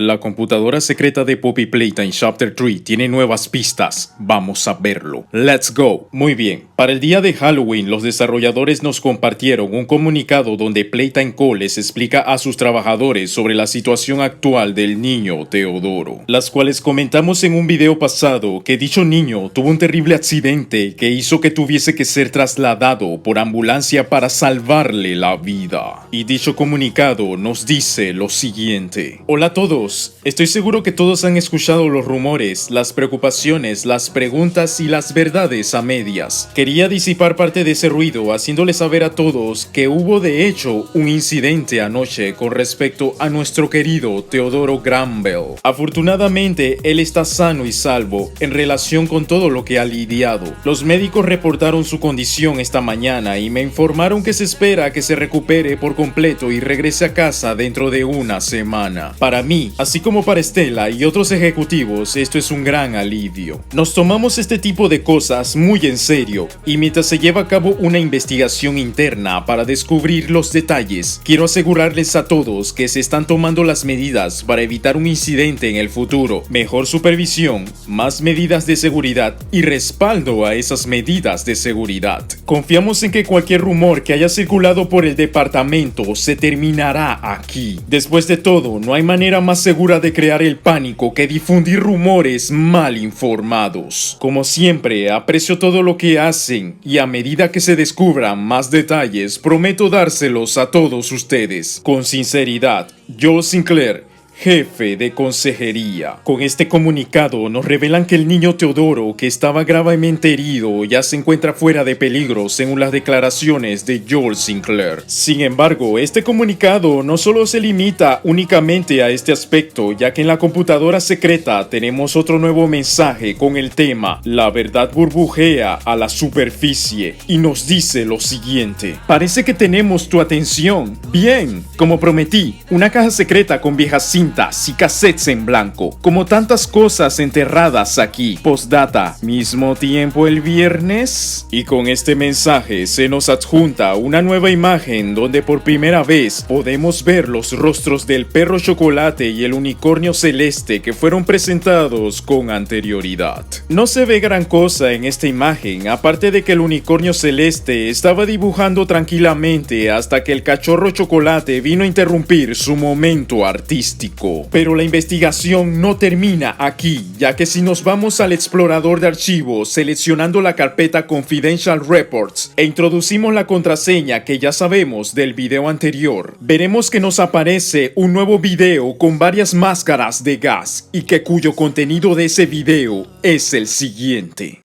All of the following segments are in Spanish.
La computadora secreta de Poppy Playtime Chapter 3 tiene nuevas pistas. Vamos a verlo. Let's go. Muy bien. Para el día de Halloween, los desarrolladores nos compartieron un comunicado donde Playtime Co. les explica a sus trabajadores sobre la situación actual del niño Teodoro, las cuales comentamos en un video pasado que dicho niño tuvo un terrible accidente que hizo que tuviese que ser trasladado por ambulancia para salvarle la vida. Y dicho comunicado nos dice lo siguiente. Hola a todos. Estoy seguro que todos han escuchado los rumores, las preocupaciones, las preguntas y las verdades a medias. Quería disipar parte de ese ruido haciéndoles saber a todos que hubo de hecho un incidente anoche con respecto a nuestro querido Teodoro Granville. Afortunadamente, él está sano y salvo en relación con todo lo que ha lidiado. Los médicos reportaron su condición esta mañana y me informaron que se espera que se recupere por completo y regrese a casa dentro de una semana. Para mí, así como para Estela y otros ejecutivos, esto es un gran alivio. Nos tomamos este tipo de cosas muy en serio y mientras se lleva a cabo una investigación interna para descubrir los detalles, quiero asegurarles a todos que se están tomando las medidas para evitar un incidente en el futuro. Mejor supervisión, más medidas de seguridad y respaldo a esas medidas de seguridad. Confiamos en que cualquier rumor que haya circulado por el departamento se terminará aquí. Después de todo, no hay manera más segura de crear el pánico que difundir rumores mal informados. Como siempre, aprecio todo lo que hacen y a medida que se descubran más detalles, prometo dárselos a todos ustedes. Con sinceridad, Joel Sinclair, jefe de consejería. Con este comunicado nos revelan que el niño Teodoro, que estaba gravemente herido, ya se encuentra fuera de peligro según las declaraciones de Joel Sinclair. Sin embargo, este comunicado no solo se limita únicamente a este aspecto, ya que en la computadora secreta tenemos otro nuevo mensaje con el tema "La verdad burbujea a la superficie" y nos dice lo siguiente. Parece que tenemos tu atención. Bien, como prometí, una caja secreta con viejas cintas y cassettes en blanco, como tantas cosas enterradas aquí. Postdata, mismo tiempo el viernes. Y con este mensaje se nos adjunta una nueva imagen donde por primera vez podemos ver los rostros del perro chocolate y el unicornio celeste que fueron presentados con anterioridad. No se ve gran cosa en esta imagen, aparte de que el unicornio celeste estaba dibujando tranquilamente hasta que el cachorro chocolate vino a interrumpir su momento artístico. Pero la investigación no termina aquí, ya que si nos vamos al explorador de archivos seleccionando la carpeta Confidential Reports e introducimos la contraseña que ya sabemos del video anterior, veremos que nos aparece un nuevo video con varias máscaras de gas y que cuyo contenido de ese video es el siguiente.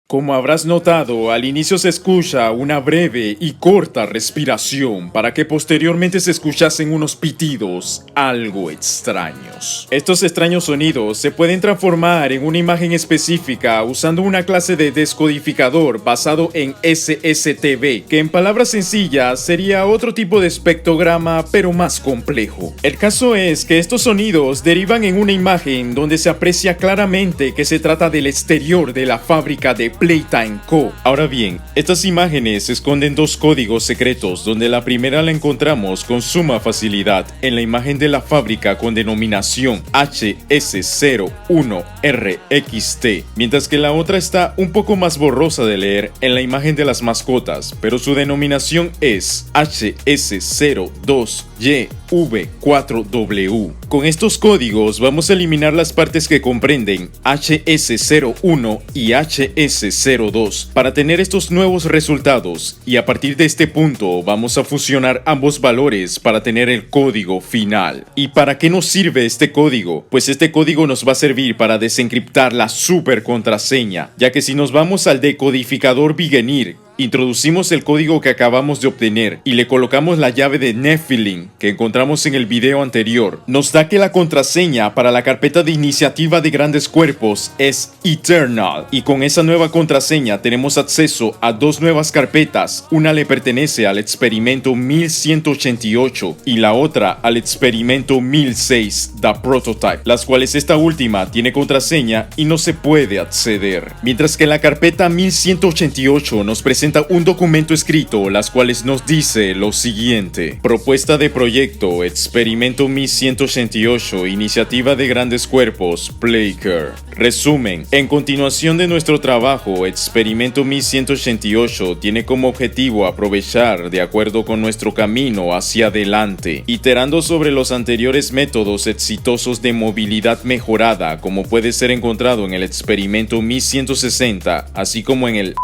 Como habrás notado, al inicio se escucha una breve y corta respiración para que posteriormente se escuchasen unos pitidos algo extraños. Estos extraños sonidos se pueden transformar en una imagen específica usando una clase de descodificador basado en SSTV, que en palabras sencillas sería otro tipo de espectrograma pero más complejo. El caso es que estos sonidos derivan en una imagen donde se aprecia claramente que se trata del exterior de la fábrica de Playtime Co. Ahora bien, estas imágenes esconden dos códigos secretos, donde la primera la encontramos con suma facilidad en la imagen de la fábrica con denominación HS01RXT, mientras que la otra está un poco más borrosa de leer en la imagen de las mascotas, pero su denominación es HS02YV4W. Con estos códigos vamos a eliminar las partes que comprenden HS01 y HS 1102 para tener estos nuevos resultados, y a partir de este punto vamos a fusionar ambos valores para tener el código final. ¿Y para qué nos sirve este código? Pues este código nos va a servir para desencriptar la super contraseña, ya que si nos vamos al decodificador Vigenir, introducimos el código que acabamos de obtener y le colocamos la llave de Nephilim que encontramos en el video anterior, nos da que la contraseña para la carpeta de iniciativa de grandes cuerpos es Eternal, y con esa nueva contraseña tenemos acceso a dos nuevas carpetas. Una le pertenece al experimento 1188 y la otra al experimento 1006, The Prototype, las cuales esta última tiene contraseña y no se puede acceder, mientras que la carpeta 1188 nos presenta un documento escrito, las cuales nos dice lo siguiente: propuesta de proyecto, experimento 1188, iniciativa de grandes cuerpos, Playker. Resumen: en continuación de nuestro trabajo, experimento 1188 tiene como objetivo aprovechar, de acuerdo con nuestro camino hacia adelante, iterando sobre los anteriores métodos exitosos de movilidad mejorada, como puede ser encontrado en el experimento 1160, así como en el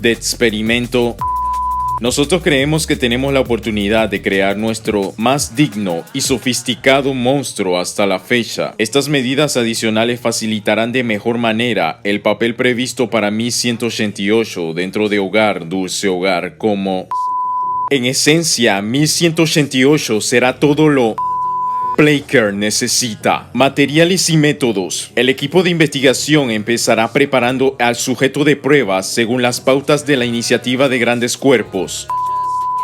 de experimento. Nosotros creemos que tenemos la oportunidad de crear nuestro más digno y sofisticado monstruo hasta la fecha. Estas medidas adicionales facilitarán de mejor manera el papel previsto para 1188 dentro de Hogar, Dulce Hogar, como... En esencia, 1188 será todo lo... Playker necesita. Materiales y métodos. El equipo de investigación empezará preparando al sujeto de pruebas según las pautas de la iniciativa de grandes cuerpos.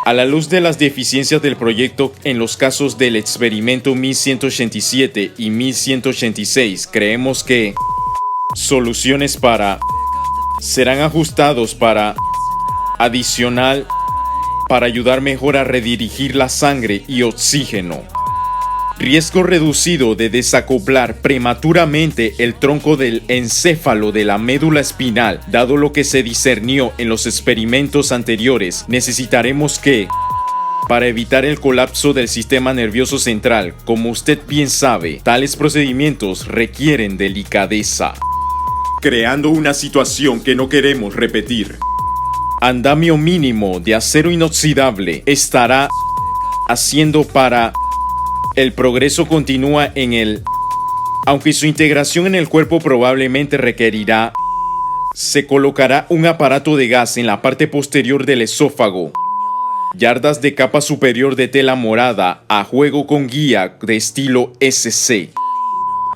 A la luz de las deficiencias del proyecto en los casos del experimento 1187 y 1186, creemos que soluciones para serán ajustados para adicional para ayudar mejor a redirigir la sangre y oxígeno. Riesgo reducido de desacoplar prematuramente el tronco del encéfalo de la médula espinal. Dado lo que se discernió en los experimentos anteriores, necesitaremos que, para evitar el colapso del sistema nervioso central, como usted bien sabe, tales procedimientos requieren delicadeza, creando una situación que no queremos repetir. Andamio mínimo de acero inoxidable estará haciendo para... El progreso continúa en el... Aunque su integración en el cuerpo probablemente requerirá... Se colocará un aparato de gas en la parte posterior del esófago. Yardas de capa superior de tela morada a juego con guía de estilo SC.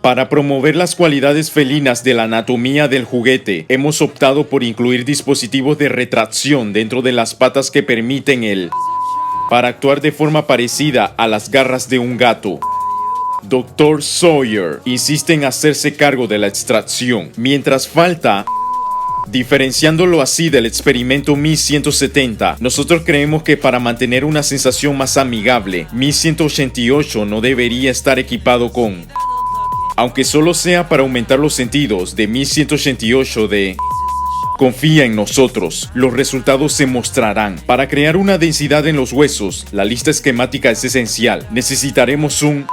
Para promover las cualidades felinas de la anatomía del juguete, hemos optado por incluir dispositivos de retracción dentro de las patas que permiten el... para actuar de forma parecida a las garras de un gato. Dr. Sawyer insiste en hacerse cargo de la extracción, mientras falta, diferenciándolo así del experimento 1170. Nosotros creemos que para mantener una sensación más amigable, 1188 no debería estar equipado con, aunque solo sea para aumentar los sentidos de 1188 de... Confía en nosotros, los resultados se mostrarán. Para crear una densidad en los huesos, la lista esquemática es esencial. Necesitaremos un...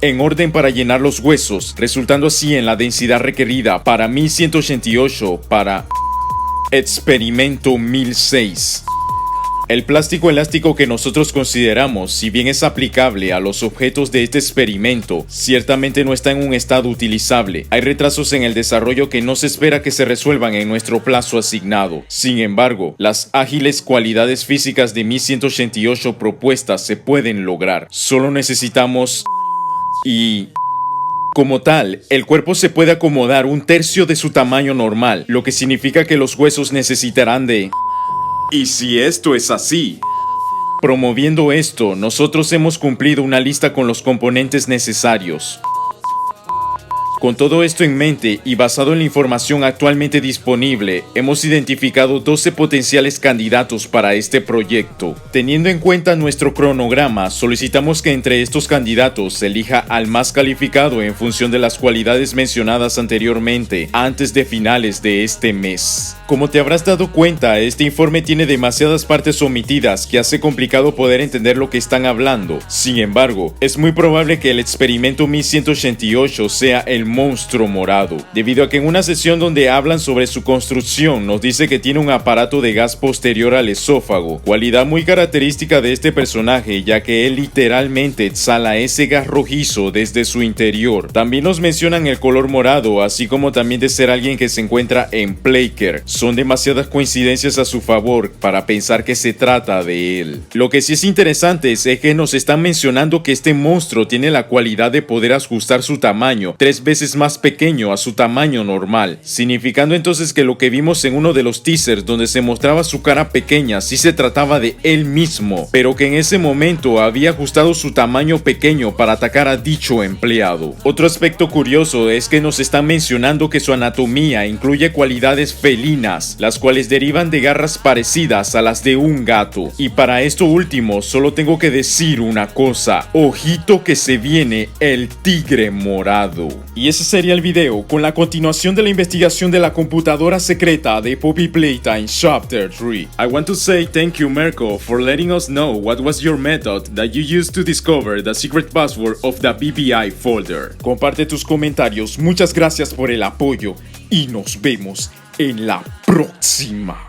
en orden para llenar los huesos, resultando así en la densidad requerida para 1188 para... experimento 1006. El plástico elástico que nosotros consideramos, si bien es aplicable a los objetos de este experimento, ciertamente no está en un estado utilizable. Hay retrasos en el desarrollo que no se espera que se resuelvan en nuestro plazo asignado. Sin embargo, las ágiles cualidades físicas de 1188 propuestas se pueden lograr. Solo necesitamos... y... Como tal, el cuerpo se puede acomodar un tercio de su tamaño normal, lo que significa que los huesos necesitarán de... Y si esto es así, promoviendo esto, nosotros hemos cumplido una lista con los componentes necesarios. Con todo esto en mente y basado en la información actualmente disponible, hemos identificado 12 potenciales candidatos para este proyecto. Teniendo en cuenta nuestro cronograma, solicitamos que entre estos candidatos se elija al más calificado en función de las cualidades mencionadas anteriormente, antes de finales de este mes. Como te habrás dado cuenta, este informe tiene demasiadas partes omitidas que hace complicado poder entender lo que están hablando. Sin embargo, es muy probable que el experimento 1188 sea el monstruo morado, debido a que en una sesión donde hablan sobre su construcción nos dice que tiene un aparato de gas posterior al esófago, cualidad muy característica de este personaje ya que él literalmente exhala ese gas rojizo desde su interior. También nos mencionan el color morado, así como también de ser alguien que se encuentra en Playker. Son demasiadas coincidencias a su favor para pensar que se trata de él. Lo que sí es interesante es que nos están mencionando que este monstruo tiene la cualidad de poder ajustar su tamaño 3 veces más pequeño a su tamaño normal, significando entonces que lo que vimos en uno de los teasers donde se mostraba su cara pequeña sí se trataba de él mismo, pero que en ese momento había ajustado su tamaño pequeño para atacar a dicho empleado. Otro aspecto curioso es que nos están mencionando que su anatomía incluye cualidades felinas, las cuales derivan de garras parecidas a las de un gato. Y para esto último solo tengo que decir una cosa: ojito que se viene el tigre morado. Y ese sería el video con la continuación de la investigación de la computadora secreta de Poppy Playtime Chapter 3. I want to say thank you, Merko, for letting us know what was your method that you used to discover the secret password of the BBI folder. Comparte tus comentarios, muchas gracias por el apoyo y nos vemos en la próxima.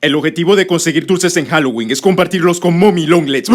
El objetivo de conseguir dulces en Halloween es compartirlos con Mommy Longlets.